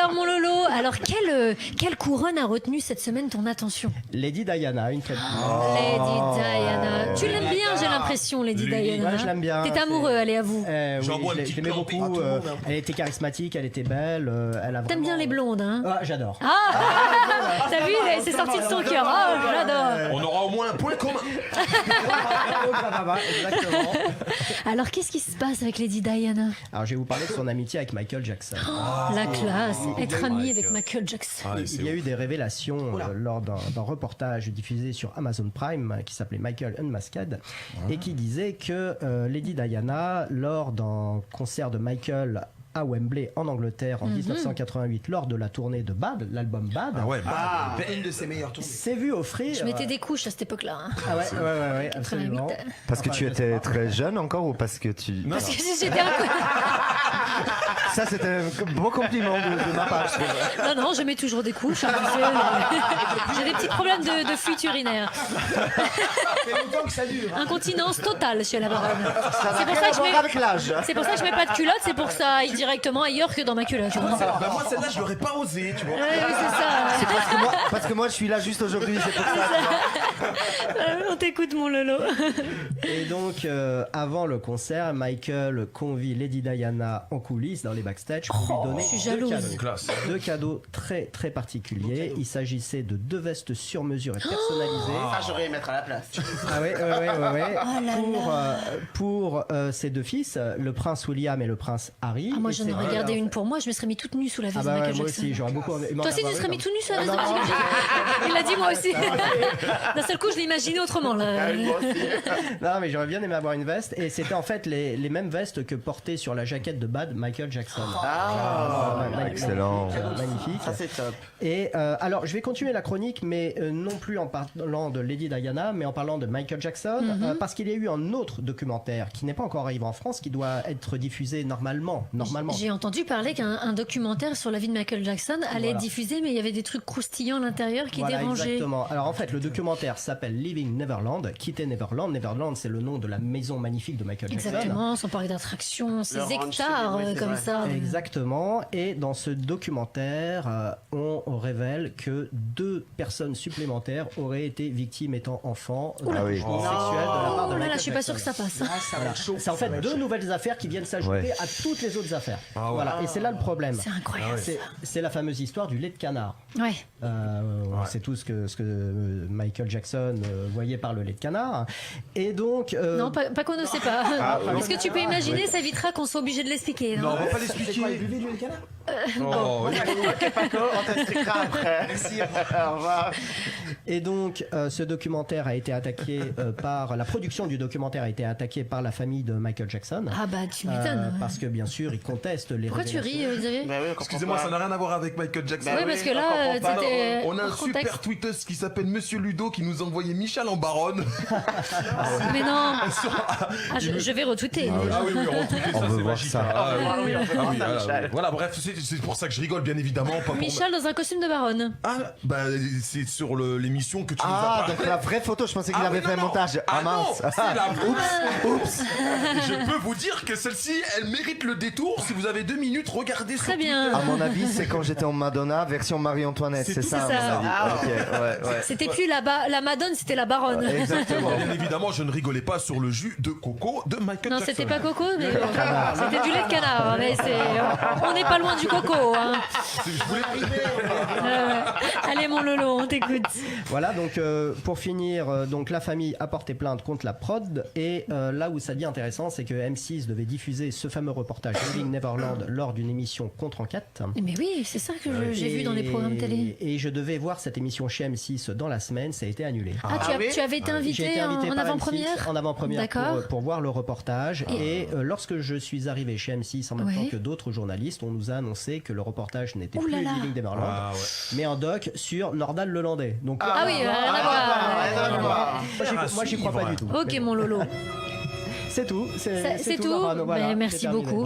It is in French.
Alors mon Lolo, quelle couronne a retenu cette semaine ton attention? Lady Diana, une fête. Lady Diana. Tu l'aimes bien, j'ai l'impression, Lady Diana. Ouais, je l'aime bien. T'es amoureux, allez, avoue. Oui, J'en bois un je petit l'aimais peu, beaucoup. à tout le monde, hein. Elle était charismatique, elle était belle. T'aimes bien les blondes, hein? Ah, j'adore. T'as vu, c'est sorti de son cœur. Oh, j'adore. On aura au moins un point commun. Exactement. Alors, qu'est-ce qui se passe avec Lady Diana? Alors, je vais vous parler de son amitié avec Michael Jackson. La classe, être ami avec Michael Jackson. Il y a eu des révélations lors d'un reportage diffusé sur Amazon Prime qui s'appelait Michael Unmasked et qui disait que Lady Diana, lors d'un concert de Michael à Wembley en Angleterre en 1988 lors de la tournée de Bad, l'album Bad, Une de ses meilleures tournées. s'est vu offrir. Je mettais des couches à cette époque-là. Hein. Ah ouais, absolument. Parce que tu étais très jeune encore ou parce que tu... Parce que j'étais un peu... Ça, c'était un beau compliment de ma part. Non, non, je mets toujours des couches. Hein, tu sais. J'ai des petits problèmes de fuite urinaire. Ça fait longtemps que ça dure. Incontinence totale chez la baronne. C'est pour ça que je mets... avec l'âge. C'est pour ça que je mets pas de culotte, c'est pour que ça aille directement ailleurs que dans ma culotte. Tu vois. Bah moi celle-là je l'aurais pas osé, tu vois. Ouais, c'est ça. Parce que moi, je suis là juste aujourd'hui, c'est pour ça. On t'écoute, mon Lolo. Et donc, avant le concert, Michael convie Lady Diana en coulisses dans les backstage pour lui donner je suis jalouse. deux cadeaux très très particuliers. Il s'agissait de 2 vestes sur mesure et personnalisées. Ça, j'aurais mettre à la place. Ah ouais. Oh là Pour ses 2 fils, le prince William et le prince Harry. Ah, moi, Et j'en ai c'est- regardé une pour moi. Je me serais mis toute nue sous la veste Ah de bah Michael moi Jackson. aussi, j'aurais beaucoup aimé Toi aussi, en tu avoir serais une mis comme- tout nu sur la veste de Michael Jackson. Il l'a dit, moi aussi. D'un seul coup, je l'ai imaginé autrement. Là. Non, mais j'aurais bien aimé avoir une veste. Et c'était en fait les mêmes vestes que portait sur la jaquette de Bad Michael Jackson. Excellent. Magnifique. Ça, c'est top. Et alors, je vais continuer la chronique, mais non plus en parlant de Lady Diana, mais en parlant de Michael Jackson, parce qu'il y a eu un autre documentaire qui n'est pas encore arrivé en France, qui doit être diffusé normalement. J'ai entendu parler qu'un documentaire sur la vie de Michael Jackson allait être diffusé, mais il y avait des trucs croustillants à l'intérieur qui Voilà, dérangeaient. exactement. Alors en fait, le documentaire s'appelle Living Neverland, Quitter Neverland. Neverland, c'est le nom de la maison magnifique de Michael Jackson. Exactement, sans parler d'attractions, ces Le ranch, hectares oui, c'est comme vrai. ça. Exactement. Et dans ce documentaire, on révèle que 2 personnes supplémentaires auraient été victimes étant enfants Ah oui. sexuels de la part de Oh là là, Michael je suis pas sûre Jackson. que ça passe. hein. Ça va être chaud. C'est en fait 2 nouvelles affaires qui viennent s'ajouter Ouais. à toutes les autres affaires. Voilà. Et c'est là le problème. C'est incroyable. C'est la fameuse histoire du lait de canard. Ouais. On sait tous ce que Michael Jackson voyait par le lait de canard. Et donc. Non, pas qu'on ne sait pas. Est-ce que tu peux imaginer, ça évitera qu'on soit obligé de l'expliquer. Non, Non, on va pas C'est quoi, il l'expliquer. buvait du lait de canard? Oh, oui. Ok, Paco, on t'expliquera après. Merci, au revoir. Et donc, ce documentaire a été attaqué par. La production du documentaire a été attaquée par la famille de Michael Jackson. Ah bah tu m'étonnes. Parce que bien sûr, ils contestent les Pourquoi tu révélations. ris, Xavier Bah oui, on comprend Excusez-moi, pas. ça n'a rien à voir avec Michael Jackson. Bah Oui, oui, parce que on là, comprend pas. c'était On a un hors super contexte. tweeteuse qui s'appelle Monsieur Ludo qui nous a envoyé Michel en baronne. Mais non. Ah, je vais retweeter. Ah oui, on retweetait On ça, veut c'est voir magique. ça. Ah oui, Ah oui, on peut ah voir oui, ça, ah, Michel. voilà, bref, c'est pour ça que je rigole, bien évidemment. Pas pour... Michel dans un costume de baronne. Ah, bah c'est sur l'émission que tu nous as Ah, parlé. donc la vraie photo, je pensais qu'il Ah avait oui, fait un non, non. montage. Ah Ah mince. non, c'est la Oups. Je peux vous dire que celle-ci, elle mérite le détour. Si vous avez 2 minutes, regardez Très sur bien. À mon avis, c'est quand j'étais en Madonna, version Marie-Antoinette, C'est c'est tout ça, à ça. mon avis. Ah, Ok, ouais. C'était plus la Madone, c'était la baronne. Exactement. Bien évidemment, je ne rigolais pas sur le jus de coco de Michael Non, Jackson. c'était pas coco, mais c'était du lait de canard. Mais on n'est pas loin du coco. Hein. Je voulais... Allez, mon Lolo, on t'écoute. Voilà, donc pour finir, donc la famille a porté plainte contre la prod. Et là où ça devient intéressant, c'est que M6 devait diffuser ce fameux reportage Living Neverland lors d'une émission contre enquête. Mais oui, c'est ça que j'ai vu dans les programmes télé. Et je devais voir cette émission chez M6 dans la semaine, ça a été annulé. Ah, oui tu avais été J'ai invité, été invité en par avant-première M6 en avant-première D'accord. pour voir le reportage. Et lorsque je suis arrivé chez M6 en même Ouais. temps que d'autres journalistes, on nous a annoncé que le reportage n'était Ouh plus là là. Living Neverland, Ah ouais. mais un doc sur Nordal Lelandais. Donc Ah oui, rien à voir. moi j'y crois pas du tout. Ok, mon Lolo. C'est tout. C'est tout. Laurent, voilà, Ben, merci c'est terminé. beaucoup.